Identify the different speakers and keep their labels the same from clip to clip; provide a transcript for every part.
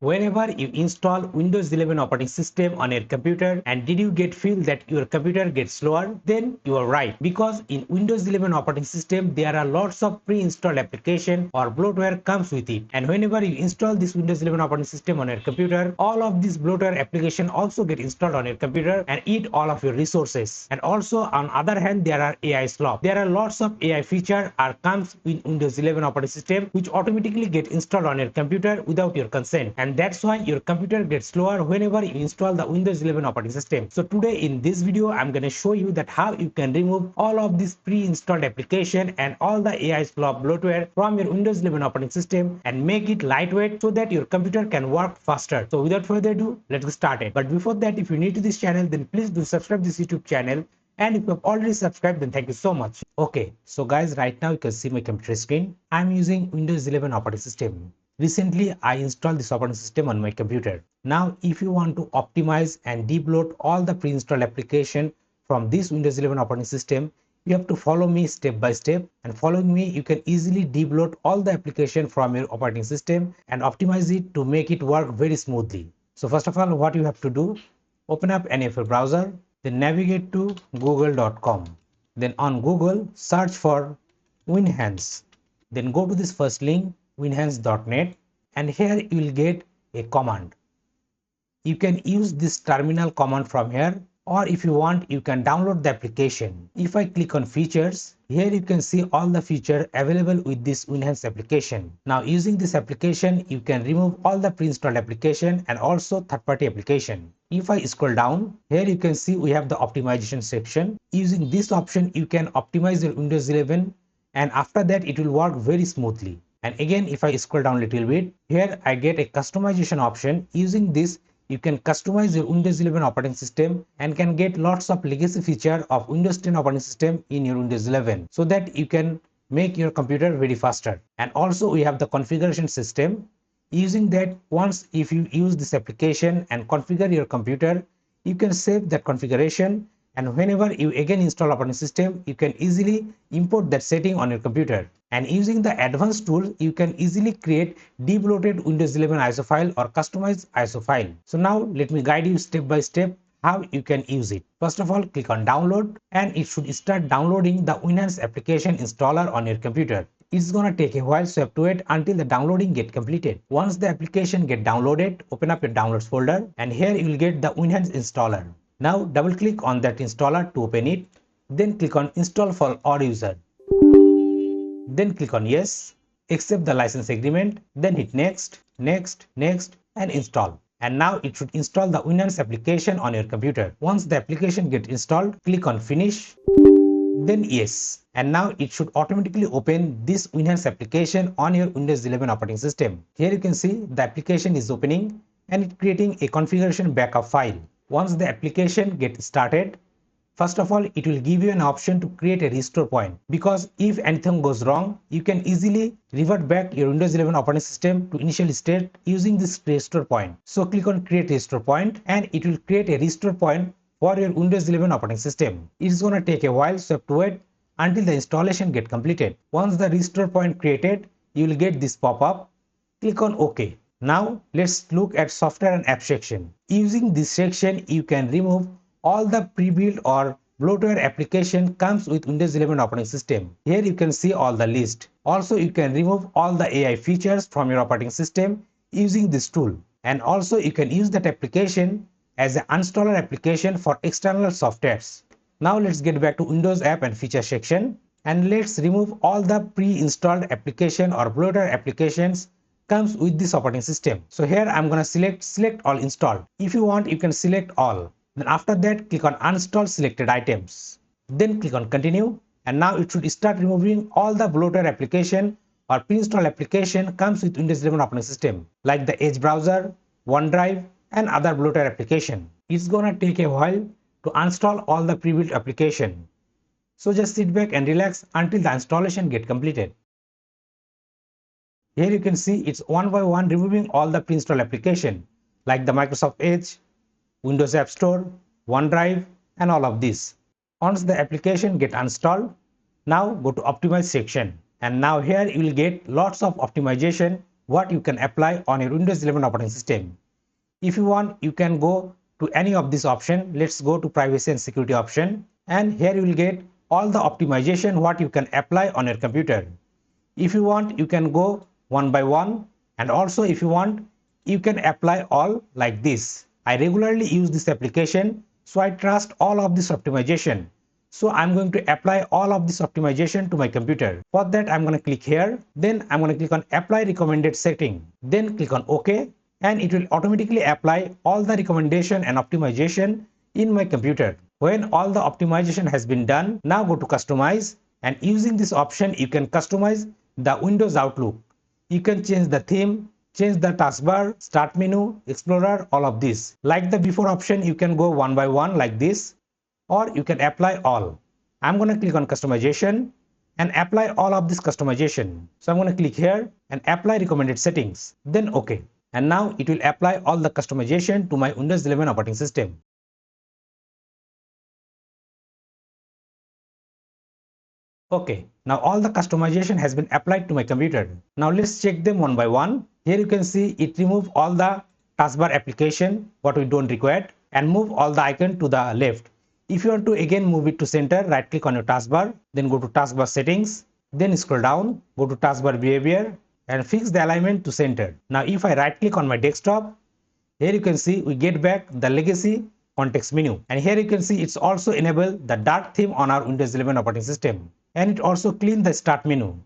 Speaker 1: Whenever you install Windows 11 operating system on your computer, and did you feel that your computer gets slower? Then you are right, because in Windows 11 operating system there are lots of pre-installed application or bloatware comes with it, and whenever you install this Windows 11 operating system on your computer, all of these bloatware application also get installed on your computer and eat all of your resources. And also on other hand, there are AI Slop. There are lots of AI feature are comes in Windows 11 operating system which automatically get installed on your computer without your consent, and that's why your computer gets slower whenever you install the Windows 11 operating system. So today in this video I'm going to show you that how you can remove all of this pre-installed application and all the AI Slop bloatware from your Windows 11 operating system and make it lightweight so that your computer can work faster. So without further ado, let's get started. But before that, if you're new to this channel, then please do subscribe this YouTube channel, and if you have already subscribed, then thank you so much. Okay, so guys, right now you can see my computer screen. I'm using Windows 11 operating system. Recently, I installed this operating system on my computer. Now, if you want to optimize and debloat all the pre-installed application from this Windows 11 operating system, you have to follow me step by step, and following me you can easily debloat all the application from your operating system and optimize it to make it work very smoothly. So first of all, what you have to do, open up any of your browser, then navigate to google.com. Then on Google, search for Winhance. Then go to this first link, winhance.net, and here you will get a command. You can use this terminal command from here, or if you want you can download the application. If I click on features, here you can see all the features available with this Winhance application. Now using this application you can remove all the pre-installed application and also third-party application. If I scroll down, here you can see we have the optimization section. Using this option you can optimize your Windows 11, and after that it will work very smoothly. And again, if I scroll down a little bit, here I get a customization option. Using this you can customize your Windows 11 operating system and can get lots of legacy feature of Windows 10 operating system in your Windows 11, so that you can make your computer very faster. And also we have the configuration system. Using that, once if you use this application and configure your computer, you can save that configuration, and whenever you again install operating system you can easily import that setting on your computer. And using the advanced tool you can easily create debloated Windows 11 ISO file or customized ISO file. So now let me guide you step by step how you can use it. First of all, click on download, and it should start downloading the Winhance application installer on your computer. It's gonna take a while, so you have to wait until the downloading get completed. Once the application get downloaded, open up your downloads folder, and here you will get the Winhance installer. Now double click on that installer to open it, then click on install for all user. Then click on yes, accept the license agreement, then hit next, next, next, and install. And now it should install the Winhance application on your computer. Once the application gets installed, click on finish, then yes. And now it should automatically open this Winhance application on your Windows 11 operating system. Here you can see the application is opening and it's creating a configuration backup file. Once the application gets started, first of all, it will give you an option to create a restore point, because if anything goes wrong, you can easily revert back your Windows 11 operating system to initial state using this restore point. So click on create restore point, and it will create a restore point for your Windows 11 operating system. It's gonna take a while, so you have to wait until the installation get completed. Once the restore point created, you will get this pop-up. Click on OK. Now let's look at software and app section. Using this section, you can remove all the pre-built or bloatware application comes with Windows 11 operating system. Here you can see all the list. Also you can remove all the AI features from your operating system using this tool. And also you can use that application as an installer application for external softwares. Now let's get back to Windows app and feature section, and let's remove all the pre-installed application or bloatware applications comes with this operating system. So here I'm gonna select all installed. If you want, you can select all. Then after that, click on uninstall selected items. Then click on continue, and now it should start removing all the bloatware application or pre-installed application comes with Windows 11 operating system, like the Edge browser, OneDrive, and other bloatware application. It's gonna take a while to install all the pre-built application. So just sit back and relax until the installation get completed. Here you can see it's one by one removing all the pre-installed application like the Microsoft Edge, Windows App Store, OneDrive, and all of this. Once the application get installed, now go to optimize section, and now here you will get lots of optimization what you can apply on your Windows 11 operating system. If you want, you can go to any of this option. Let's go to privacy and security option, and here you will get all the optimization what you can apply on your computer. If you want, you can go one by one, and also if you want, you can apply all like this. I regularly use this application, so I trust all of this optimization. So I'm going to apply all of this optimization to my computer. For that, I'm going to click here. Then I'm going to click on apply recommended setting. Then click on OK, and it will automatically apply all the recommendation and optimization in my computer. When all the optimization has been done, now go to customize, and using this option you can customize the Windows Outlook. You can change the theme, change the taskbar, start menu, explorer, all of this. Like the before option, you can go one by one like this, or you can apply all. I'm going to click on customization and apply all of this customization. So I'm going to click here and apply recommended settings, then OK. And now it will apply all the customization to my Windows 11 operating system. Okay, now all the customization has been applied to my computer. Now let's check them one by one. Here you can see it remove all the taskbar application what we don't require and move all the icon to the left. If you want to again move it to center, right click on your taskbar, then go to taskbar settings, then scroll down, go to taskbar behavior and fix the alignment to center. Now if I right click on my desktop, here you can see we get back the legacy context menu, and here you can see it's also enabled the dark theme on our Windows 11 operating system, and it also clean the start menu.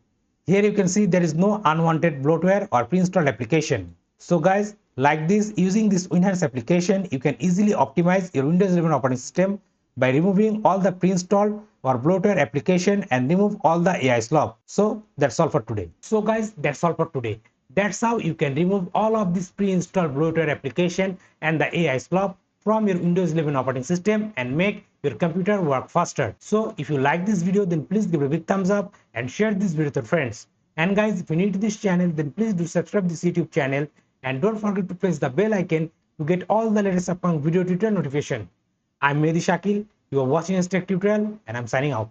Speaker 1: Here you can see there is no unwanted bloatware or pre-installed application. So guys, like this, using this Winhance application, you can easily optimize your Windows 11 operating system by removing all the pre-installed or bloatware application and remove all the AI slop. So that's all for today. So guys, that's all for today. That's how you can remove all of this pre-installed bloatware application and the AI slop from your Windows 11 operating system and make your computer work faster. So if you like this video, then please give it a big thumbs up and share this video with your friends. And guys, if you're new to this channel, then please do subscribe this YouTube channel and don't forget to press the bell icon to get all the latest upcoming video tutorial notification. I'm Mehdi Shakil, you are watching SSTec tutorial, and I'm signing out.